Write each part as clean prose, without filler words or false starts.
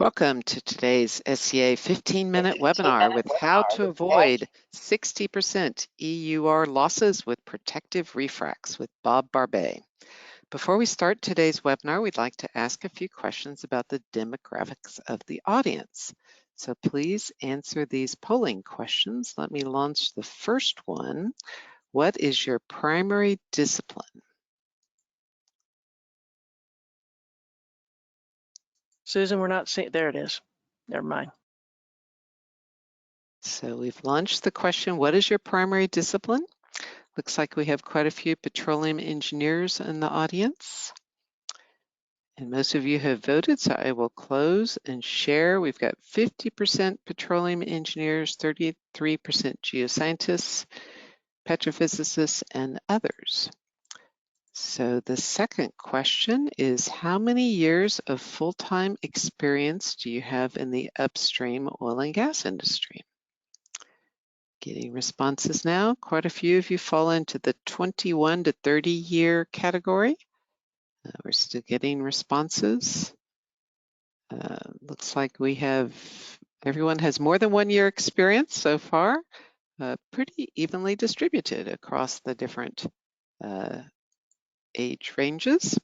Welcome to today's SCA 15-minute webinar with how to avoid 60% EUR losses with protective refracts with Bob Barbet. Before we start today's webinar, we'd like to ask a few questions about the demographics of the audience. So please answer these polling questions. Let me launch the first one. What is your primary discipline? Susan, we're not seeing, there it is. Never mind. So we've launched the question, what is your primary discipline? Looks like we have quite a few petroleum engineers in the audience. And most of you have voted, so I will close and share. We've got 50% petroleum engineers, 33% geoscientists, petrophysicists, and others. So the second question is, how many years of full-time experience do you have in the upstream oil and gas industry? Getting responses now. Quite a few of you fall into the 21 to 30 year category. We're still getting responses. Looks like everyone has more than 1 year experience so far, pretty evenly distributed across the different age ranges.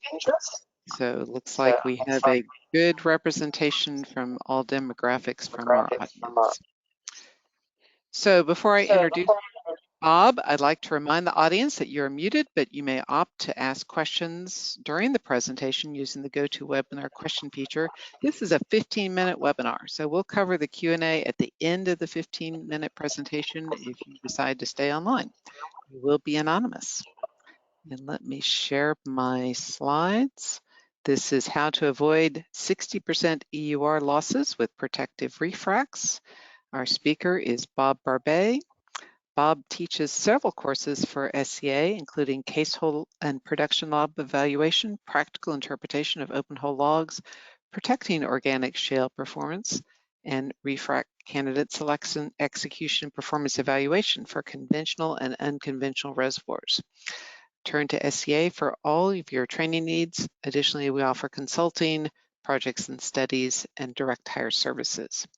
So it looks like we have a good representation from all demographics from our audience. So before I introduce Bob, I'd like to remind the audience that you're muted, but you may opt to ask questions during the presentation using the GoToWebinar question feature. This is a 15-minute webinar, so we'll cover the Q&A at the end of the 15-minute presentation if you decide to stay online. You will be anonymous. And let me share my slides. This is how to avoid 60% EUR losses with protective refracts. Our speaker is Bob Barbet. Bob teaches several courses for SCA, including case hole and production log evaluation, practical interpretation of open hole logs, protecting organic shale performance, and refract candidate selection, execution, performance evaluation for conventional and unconventional reservoirs. Turn to SCA for all of your training needs. Additionally, we offer consulting, projects and studies, and direct hire services.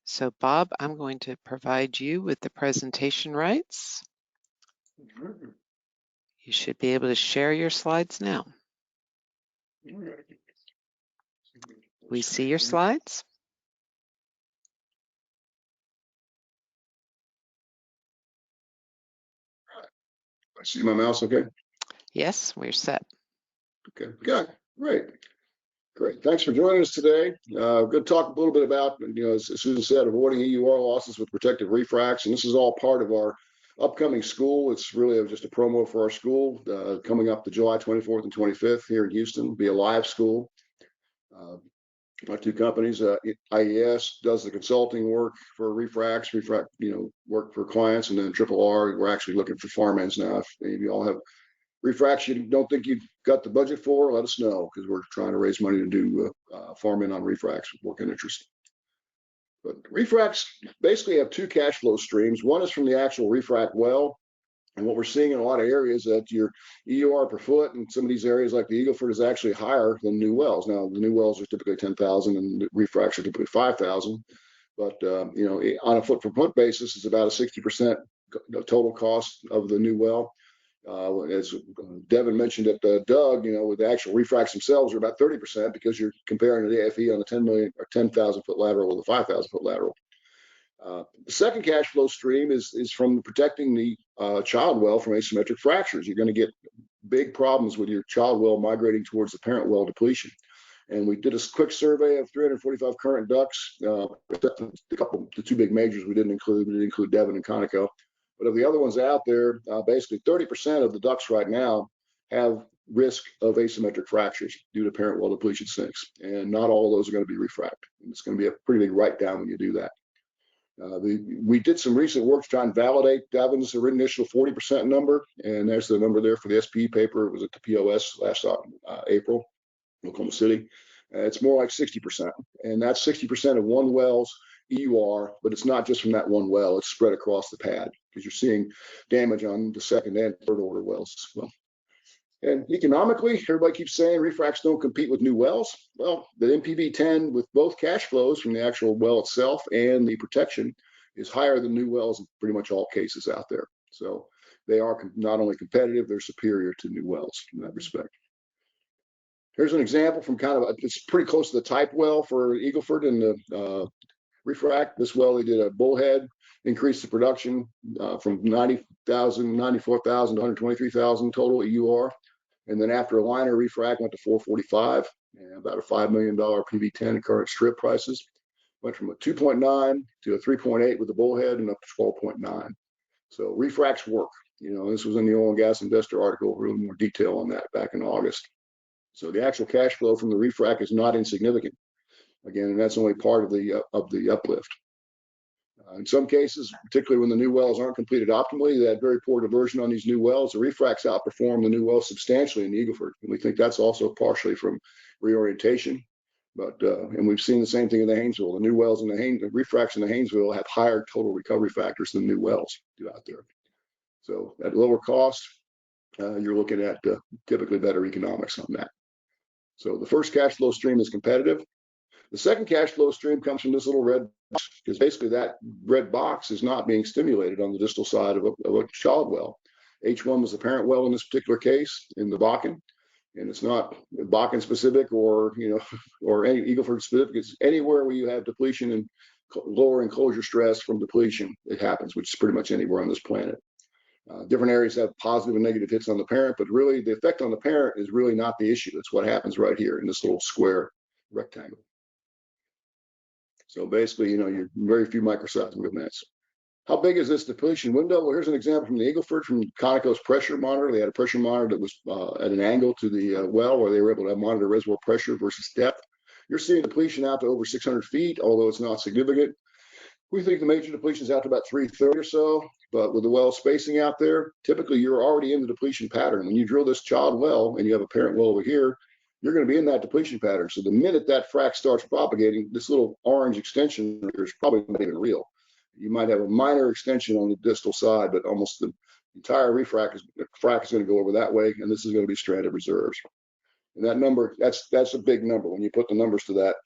So Bob, I'm going to provide you with the presentation rights. You should be able to share your slides now. We see your slides. I see my mouse okay? Yes, we're set. Okay, good, great. Great, thanks for joining us today. Going to talk a little bit about, as Susan said, avoiding EUR losses with protective refracts, and this is all part of our upcoming school. It's really just a promo for our school coming up to July 24th and 25th here in Houston. It'll be a live school. Our two companies, IES does the consulting work for refracts, work for clients, and then RRR, we're actually looking for farm ends now. If any of you all have refracts you don't think you've got the budget for, let us know, because we're trying to raise money to do farm in on refracts with working interest. But refracts basically have two cash flow streams. One is from the actual refract well, and what we're seeing in a lot of areas that your EUR per foot in some of these areas like the Eagle Ford is actually higher than new wells. Now the new wells are typically 10,000 and the refracts are typically 5,000, but on a foot per foot basis, it's about a 60% total cost of the new well. As Devin mentioned at Doug, with the actual refracts themselves are about 30% because you're comparing the AFE on a 10,000 foot lateral with a 5,000 foot lateral. The second cash flow stream is from protecting the child well from asymmetric fractures. You're going to get big problems with your child well migrating towards the parent well depletion. And we did a quick survey of 345 current DUCs, except the two big majors we didn't include. We didn't include Devon and Conoco. But of the other ones out there, basically 30% of the DUCs right now have risk of asymmetric fractures due to parent well depletion sinks. And not all of those are going to be refracted. And it's going to be a pretty big write down when you do that. We did some recent work to try and validate Devon's initial 40% number, and there's the number there for the SPE paper. It was at the POS last April, Oklahoma City. It's more like 60%, and that's 60% of one well's EUR, but it's not just from that one well. It's spread across the pad because you're seeing damage on the second and third order wells as well. And economically, everybody keeps saying refracs don't compete with new wells. Well, the NPV10 with both cash flows from the actual well itself and the protection is higher than new wells in pretty much all cases out there. So they are not only competitive, they're superior to new wells in that respect. Here's an example from it's pretty close to the type well for Eagle Ford and the Refrac. This well, they did a bullhead, increased the production from 90,000, 94,000 to 123,000 total EUR. And then after a liner, Refrac went to 445, and about a $5 million PV10 at current strip prices. Went from a 2.9 to a 3.8 with the bullhead and up to 12.9. So Refracs work. This was in the Oil and Gas Investor article, really more detail on that back in August. So the actual cash flow from the Refrac is not insignificant. Again, and that's only part of the uplift. In some cases, particularly when the new wells aren't completed optimally, they had very poor diversion on these new wells. The Refracs outperform the new wells substantially in the Eagle Ford, and we think that's also partially from reorientation. But and we've seen the same thing in the Haynesville. The new wells in the Refracs in the Haynesville have higher total recovery factors than new wells do out there. So at lower cost, you're looking at typically better economics on that. So the first cash flow stream is competitive. The second cash flow stream comes from this little red box, because basically that red box is not being stimulated on the distal side of a child well. H1 was the parent well in this particular case in the Bakken, and it's not Bakken specific or or any Eagle Ford specific. It's anywhere where you have depletion and lower enclosure stress from depletion. It happens, which is pretty much anywhere on this planet. Different areas have positive and negative hits on the parent, but really the effect on the parent is really not the issue. It's what happens right here in this little square rectangle. So basically, you're very few microseismic events. How big is this depletion window? Well, here's an example from the Eagle Ford from Conoco's pressure monitor. They had a pressure monitor that was at an angle to the well where they were able to monitor reservoir pressure versus depth. You're seeing depletion out to over 600 feet, although it's not significant. We think the major depletion is out to about 330 or so, but with the well spacing out there, typically you're already in the depletion pattern. When you drill this child well and you have a parent well over here, you're going to be in that depletion pattern. So the minute that frac starts propagating, this little orange extension is probably not even real. You might have a minor extension on the distal side, but almost the entire frac is going to go over that way, and this is going to be stranded reserves. And that number, that's a big number. When you put the numbers to that,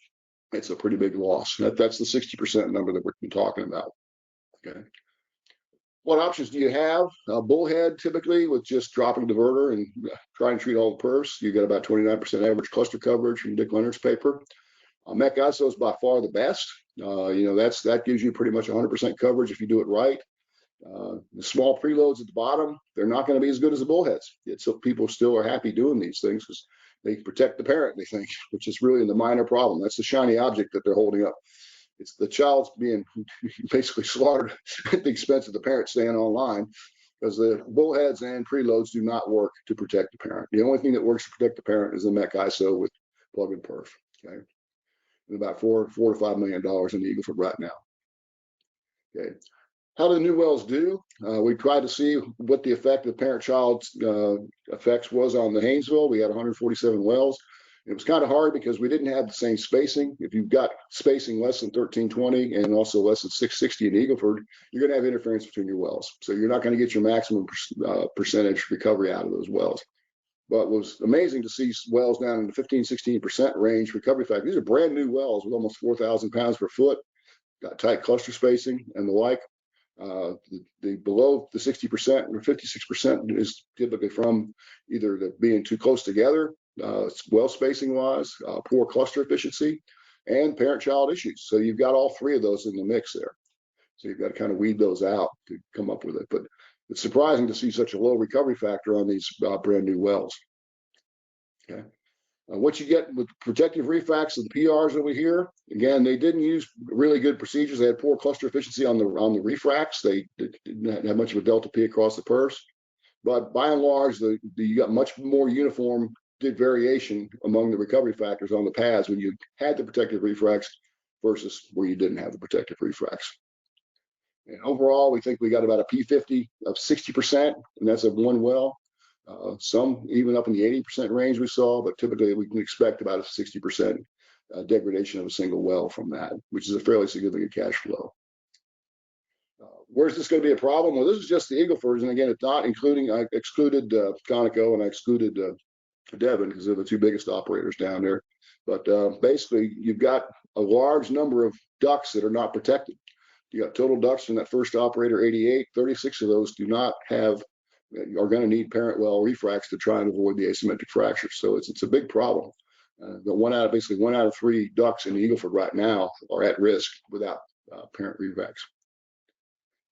it's a pretty big loss. That's the 60% number that we've been talking about. Okay. What options do you have? Bullhead, typically, with just dropping diverter and trying to treat all the perfs. You get about 29% average cluster coverage from Dick Leonard's paper. MEC ISO is by far the best. That gives you pretty much 100% coverage if you do it right. The small preloads at the bottom, they're not going to be as good as the bullheads. So people still are happy doing these things because they protect the parent, they think, which is really the minor problem. That's the shiny object that they're holding up. It's the child's being basically slaughtered at the expense of the parent staying online, because the bullheads and preloads do not work to protect the parent. The only thing that works to protect the parent is the MEC ISO with plug and perf. Okay, and about $4 to $5 million in the Eagle Ford right now. Okay, how do the new wells do? We tried to see what the effect of parent-child effects was on the Haynesville. We had 147 wells. It was kind of hard because we didn't have the same spacing. If you've got spacing less than 1320 and also less than 660 in Eagle Ford, you're going to have interference between your wells. So you're not going to get your maximum percentage recovery out of those wells. But it was amazing to see wells down in the 15-16% range recovery factor. These are brand new wells with almost 4,000 pounds per foot, got tight cluster spacing and the like. The below the 60% or 56% is typically from either being too close together, well spacing wise, poor cluster efficiency, and parent-child issues. So you've got all three of those in the mix there. So you've got to kind of weed those out to come up with it. But it's surprising to see such a low recovery factor on these brand new wells. Okay. What you get with protective refracs and the PRs over here, again, they didn't use really good procedures. They had poor cluster efficiency on the refracs. They didn't have much of a delta P across the perfs. But by and large, you got much more uniform variation among the recovery factors on the pads when you had the protective refracs versus where you didn't have the protective refracs. And overall, we think we got about a P50 of 60%, and that's of one well. Some even up in the 80% range we saw, but typically we can expect about a 60% degradation of a single well from that, which is a fairly significant cash flow. where's this going to be a problem? Well, this is just the Eagle Fords, and again, it's not including. I excluded Conoco and I excluded Devon because they're the two biggest operators down there. But basically, you've got a large number of ducts that are not protected. You got total ducts from that first operator, 88. 36 of those do not have, are going to need parent well refracs to try and avoid the asymmetric fractures. So it's a big problem. Basically one out of 3 ducts in the Eagle Ford right now are at risk without parent refracs.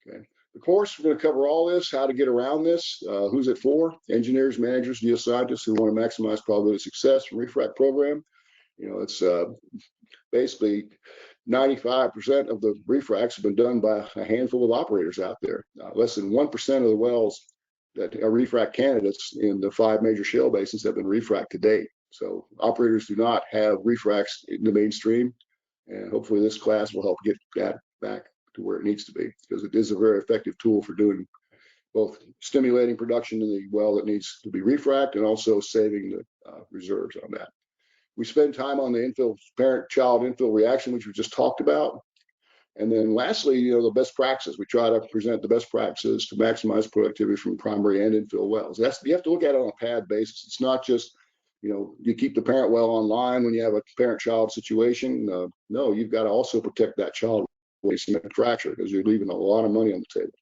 Okay. The course, we're going to cover all this, how to get around this, who's it for, engineers, managers, geoscientists who want to maximize probability of success from refrac program. You know, it's basically 95% of the refracs have been done by a handful of operators out there. Less than 1% of the wells that are refrac candidates in the 5 major shale basins have been refrac to date. So operators do not have refracs in the mainstream, and hopefully this class will help get that back to where it needs to be, because it is a very effective tool for doing both stimulating production in the well that needs to be refract and also saving the reserves on that. We spend time on the infill parent-child infill reaction, which we just talked about. And then lastly, you know, the best practices. We try to present the best practices to maximize productivity from primary and infill wells. You have to look at it on a pad basis. It's not just, you know, you keep the parent well online when you have a parent-child situation. No, you've got to also protect that child with asymmetric fracture, because you're leaving a lot of money on the table.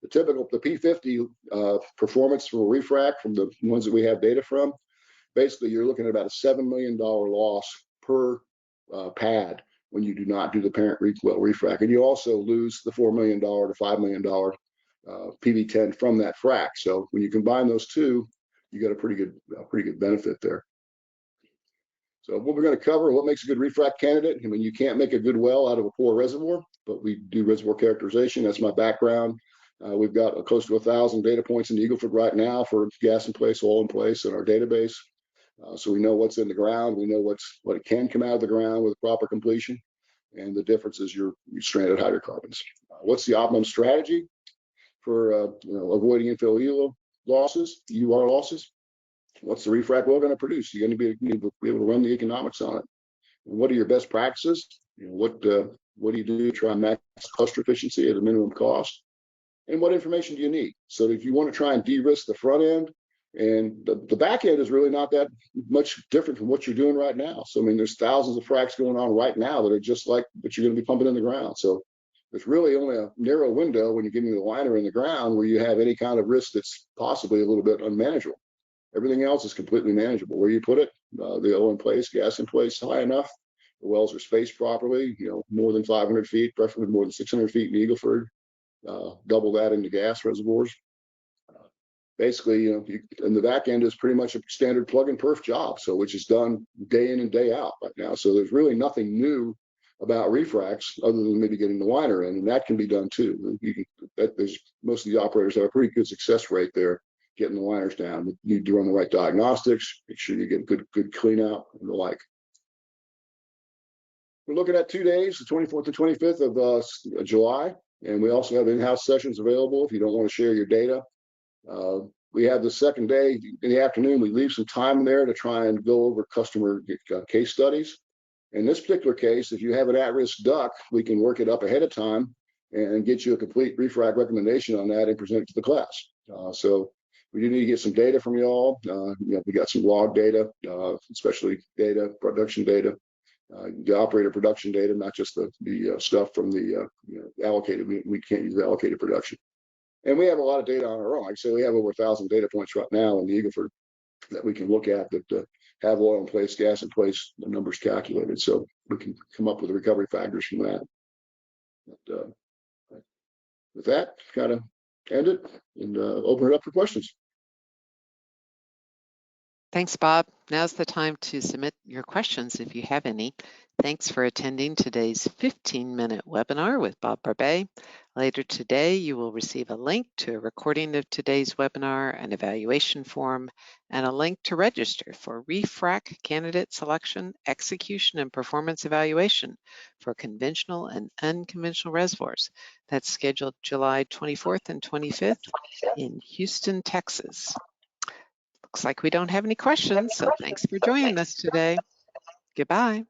The P50 performance for refrac from the ones that we have data from, basically you're looking at about a $7 million loss per pad when you do not do the parent well refrac, and you also lose the $4 million to $5 million PV10 from that frac. So when you combine those two, you got a pretty good benefit there. So what we're going to cover, what makes a good refrac candidate. I mean, you can't make a good well out of a poor reservoir, but we do reservoir characterization. That's my background. We've got close to 1,000 data points in the Eagle Ford right now for gas in place, oil in place in our database. So we know what's in the ground. We know what it can come out of the ground with proper completion, and the difference is your stranded hydrocarbons. What's the optimum strategy for avoiding infill EUR losses? What's the refrac well going to produce? You're going to be able to run the economics on it. And what are your best practices? You know, what do you do to try and max cluster efficiency at a minimum cost? And what information do you need? So if you want to try and de-risk the front end, and the back end is really not that much different from what you're doing right now. So I mean, there's thousands of fracs going on right now that are just like what you're going to be pumping in the ground. So there's really only a narrow window when you're getting the liner in the ground where you have any kind of risk that's possibly a little bit unmanageable. Everything else is completely manageable. Where you put it, the oil in place, gas in place, high enough, the wells are spaced properly, you know, more than 500 feet, preferably more than 600 feet in the Eagle Ford, double that into gas reservoirs. Basically, you know, and the back end is pretty much a standard plug and perf job, so which is done day in and day out right now. So there's really nothing new about refracs other than maybe getting the liner in, and that can be done too. There's most of the operators have a pretty good success rate there, getting the liners down. You need to run the right diagnostics, make sure you get good clean out and the like. We're looking at 2 days, the 24th and 25th of July, and we also have in-house sessions available if you don't want to share your data. We have the second day in the afternoon. We leave some time there to try and go over customer case studies. In this particular case, if you have an at-risk duct, we can work it up ahead of time and get you a complete refrac recommendation on that and present it to the class. So we do need to get some data from y'all. We got some log data, especially data, production data, the operator production data, not just the stuff from the allocated. We can't use the allocated production. And we have a lot of data on our own. Like I say, we have over 1,000 data points right now in the Eagle Ford that we can look at that have oil in place, gas in place, the numbers calculated. So we can come up with the recovery factors from that. But, with that, kind of end it and open it up for questions. Thanks, Bob. Now's the time to submit your questions if you have any. Thanks for attending today's 15-minute webinar with Bob Barbet. Later today, you will receive a link to a recording of today's webinar, an evaluation form, and a link to register for refrac candidate selection, execution, and performance evaluation for conventional and unconventional reservoirs. That's scheduled July 24th and 25th in Houston, Texas. Looks like we don't have any questions, so thanks for joining us today. Goodbye.